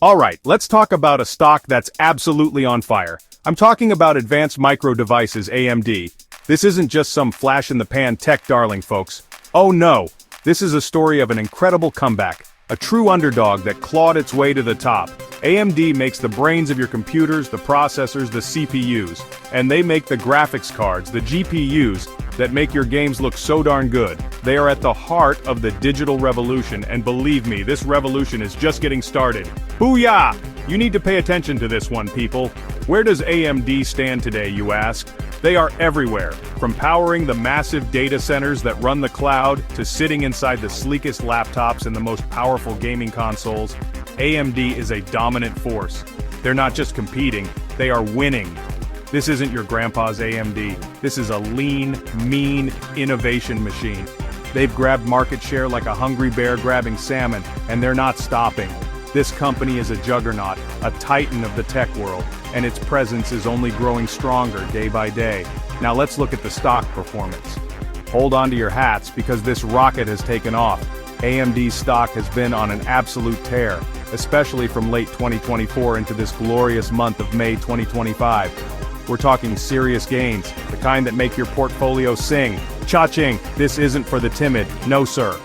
Alright, let's talk about a stock that's absolutely on fire. I'm talking about Advanced Micro Devices AMD. This isn't just some flash-in-the-pan tech darling, folks. Oh no, this is a story of an incredible comeback, a true underdog that clawed its way to the top. AMD makes the brains of your computers, the processors, the CPUs, and they make the graphics cards, the GPUs, that make your games look so darn good. They are at the heart of the digital revolution, and believe me, this revolution is just getting started. Booyah! You need to pay attention to this one, people. Where does AMD stand today, you ask? They are everywhere, from powering the massive data centers that run the cloud, to sitting inside the sleekest laptops and the most powerful gaming consoles. AMD is a dominant force. They're not just competing, they are winning. This isn't your grandpa's AMD. This is a lean, mean innovation machine. They've grabbed market share like a hungry bear grabbing salmon, and they're not stopping. This company is a juggernaut, a titan of the tech world, and its presence is only growing stronger day by day. Now let's look at the stock performance. Hold on to your hats because this rocket has taken off. AMD's stock has been on an absolute tear, especially from late 2024 into this glorious month of May 2025. We're talking serious gains, the kind that make your portfolio sing. Cha-ching! This isn't for the timid, no sir.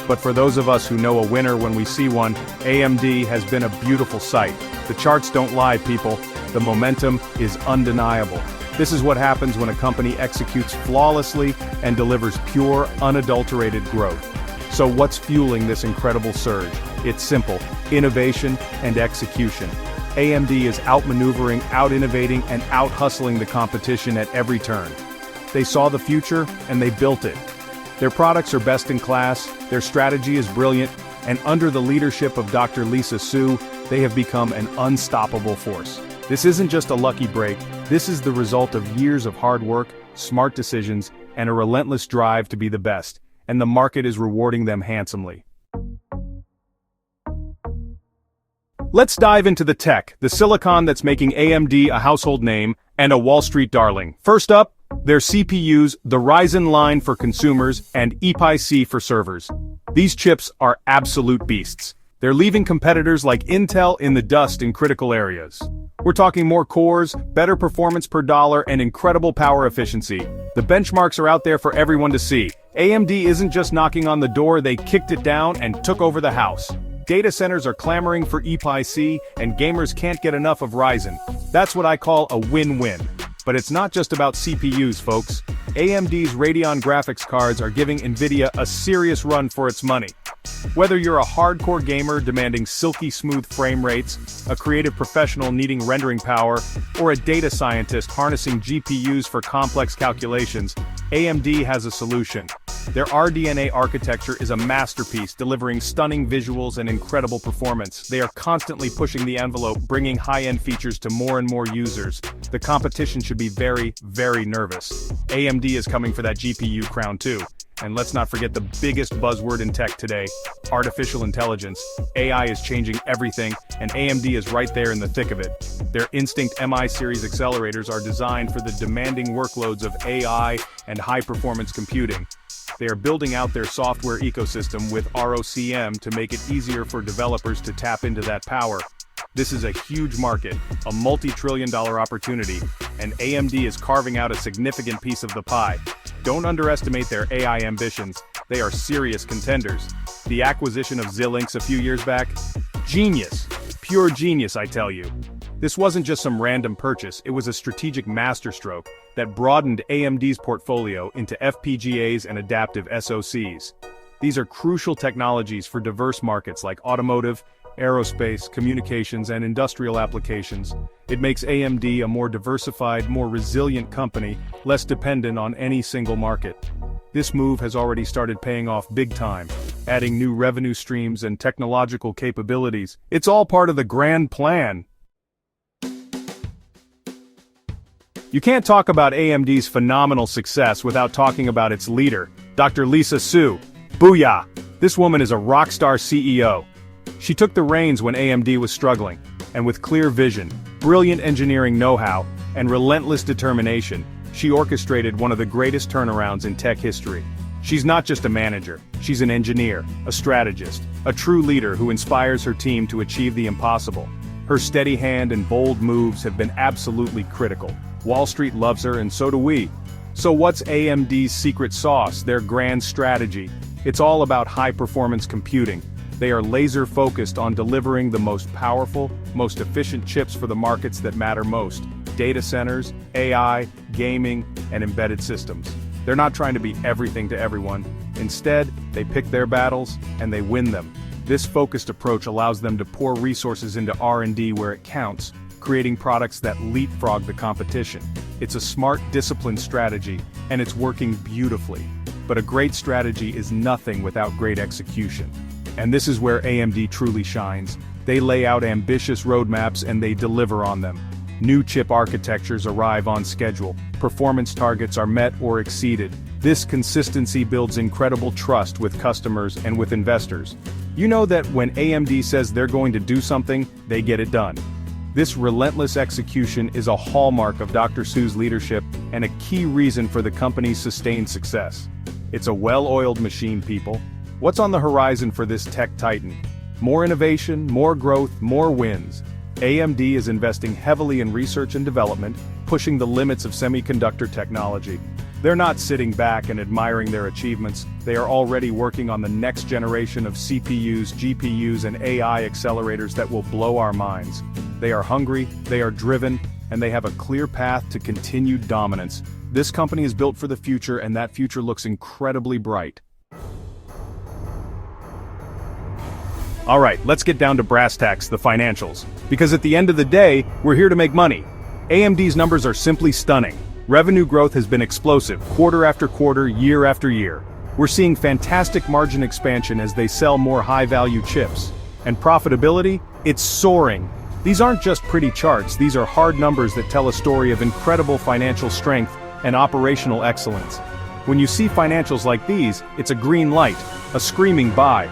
But for those of us who know a winner when we see one, AMD has been a beautiful sight. The charts don't lie, people. The momentum is undeniable. This is what happens when a company executes flawlessly and delivers pure, unadulterated growth. So what's fueling this incredible surge? It's simple: innovation and execution. AMD is outmaneuvering, out-innovating, and out-hustling the competition at every turn. They saw the future, and they built it. Their products are best in class, their strategy is brilliant, and under the leadership of Dr. Lisa Su, they have become an unstoppable force. This isn't just a lucky break, this is the result of years of hard work, smart decisions, and a relentless drive to be the best, and the market is rewarding them handsomely. Let's dive into the tech, the silicon that's making AMD a household name and a Wall Street darling. First up, their CPUs, the Ryzen line for consumers and EPYC for servers. These chips are absolute beasts. They're leaving competitors like Intel in the dust in critical areas. We're talking more cores, better performance per dollar, and incredible power efficiency. The benchmarks are out there for everyone to see. AMD isn't just knocking on the door, they kicked it down and took over the house. Data centers are clamoring for EPYC, and gamers can't get enough of Ryzen. That's what I call a win-win. But it's not just about CPUs, folks. AMD's Radeon graphics cards are giving NVIDIA a serious run for its money. Whether you're a hardcore gamer demanding silky smooth frame rates, a creative professional needing rendering power, or a data scientist harnessing GPUs for complex calculations, AMD has a solution. Their RDNA architecture is a masterpiece, delivering stunning visuals and incredible performance. They are constantly pushing the envelope, bringing high-end features to more and more users. The competition should be very, very nervous. AMD is coming for that GPU crown too. And let's not forget the biggest buzzword in tech today, artificial intelligence. AI is changing everything, and AMD is right there in the thick of it. Their Instinct MI series accelerators are designed for the demanding workloads of AI and high-performance computing. They are building out their software ecosystem with ROCm to make it easier for developers to tap into that power. This is a huge market, a multi-trillion-dollar opportunity, and AMD is carving out a significant piece of the pie. Don't underestimate their AI ambitions. They are serious contenders. The acquisition of Xilinx a few years back? Genius. Pure genius, I tell you. This wasn't just some random purchase, it was a strategic masterstroke that broadened AMD's portfolio into FPGAs and adaptive SoCs. These are crucial technologies for diverse markets like automotive, aerospace, communications, and industrial applications. It makes AMD a more diversified, more resilient company, less dependent on any single market. This move has already started paying off big time, adding new revenue streams and technological capabilities. It's all part of the grand plan. You can't talk about AMD's phenomenal success without talking about its leader, Dr. Lisa Su. Booyah! This woman is a rockstar CEO. She took the reins when AMD was struggling, and with clear vision, brilliant engineering know-how, and relentless determination, she orchestrated one of the greatest turnarounds in tech history. She's not just a manager, she's an engineer, a strategist, a true leader who inspires her team to achieve the impossible. Her steady hand and bold moves have been absolutely critical. Wall Street loves her and so do we. So what's AMD's secret sauce, their grand strategy? It's all about high-performance computing. They are laser-focused on delivering the most powerful, most efficient chips for the markets that matter most: data centers, AI, gaming, and embedded systems. They're not trying to be everything to everyone. Instead, they pick their battles, and they win them. This focused approach allows them to pour resources into R&D where it counts, creating products that leapfrog the competition. It's a smart, disciplined strategy, and it's working beautifully. But a great strategy is nothing without great execution. And this is where AMD truly shines. They lay out ambitious roadmaps and they deliver on them. New chip architectures arrive on schedule, performance targets are met or exceeded. This consistency builds incredible trust with customers and with investors. You know that when AMD says they're going to do something, they get it done. This relentless execution is a hallmark of Dr. Su's leadership and a key reason for the company's sustained success. It's a well-oiled machine, people. What's on the horizon for this tech titan? More innovation, more growth, more wins. AMD is investing heavily in research and development, pushing the limits of semiconductor technology. They're not sitting back and admiring their achievements, they are already working on the next generation of CPUs, GPUs, and AI accelerators that will blow our minds. They are hungry, they are driven, and they have a clear path to continued dominance. This company is built for the future, and that future looks incredibly bright. Alright, let's get down to brass tacks, the financials. Because at the end of the day, we're here to make money. AMD's numbers are simply stunning. Revenue growth has been explosive, quarter after quarter, year after year. We're seeing fantastic margin expansion as they sell more high-value chips. And profitability? It's soaring. These aren't just pretty charts, these are hard numbers that tell a story of incredible financial strength and operational excellence. When you see financials like these, it's a green light, a screaming buy.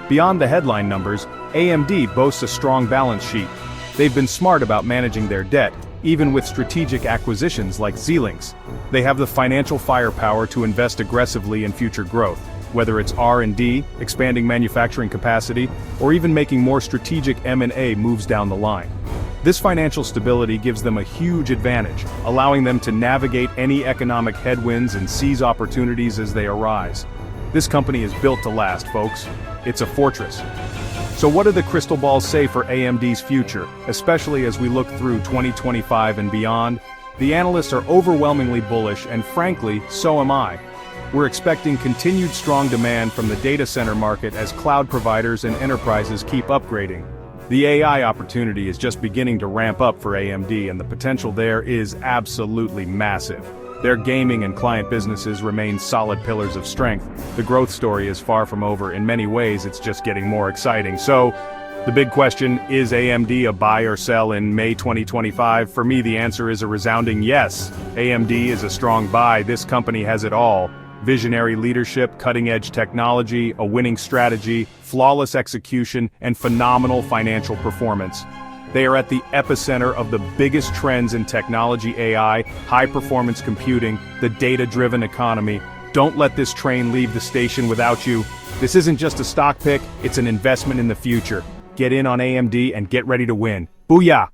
Beyond the headline numbers, AMD boasts a strong balance sheet. They've been smart about managing their debt, even with strategic acquisitions like Xilinx. They have the financial firepower to invest aggressively in future growth, whether it's R&D, expanding manufacturing capacity, or even making more strategic M&A moves down the line. This financial stability gives them a huge advantage, allowing them to navigate any economic headwinds and seize opportunities as they arise. This company is built to last, folks. It's a fortress. So what do the crystal balls say for AMD's future, especially as we look through 2025 and beyond? The analysts are overwhelmingly bullish, and frankly, so am I. We're expecting continued strong demand from the data center market as cloud providers and enterprises keep upgrading. The AI opportunity is just beginning to ramp up for AMD, and the potential there is absolutely massive. Their gaming and client businesses remain solid pillars of strength. The growth story is far from over. In many ways, it's just getting more exciting. So, the big question, is AMD a buy or sell in May 2025? For me, the answer is a resounding yes. AMD is a strong buy. This company has it all. Visionary leadership, cutting-edge technology, a winning strategy, flawless execution, and phenomenal financial performance. They are at the epicenter of the biggest trends in technology: AI, high-performance computing, the data-driven economy. Don't let this train leave the station without you. This isn't just a stock pick, it's an investment in the future. Get in on AMD and get ready to win. Booyah!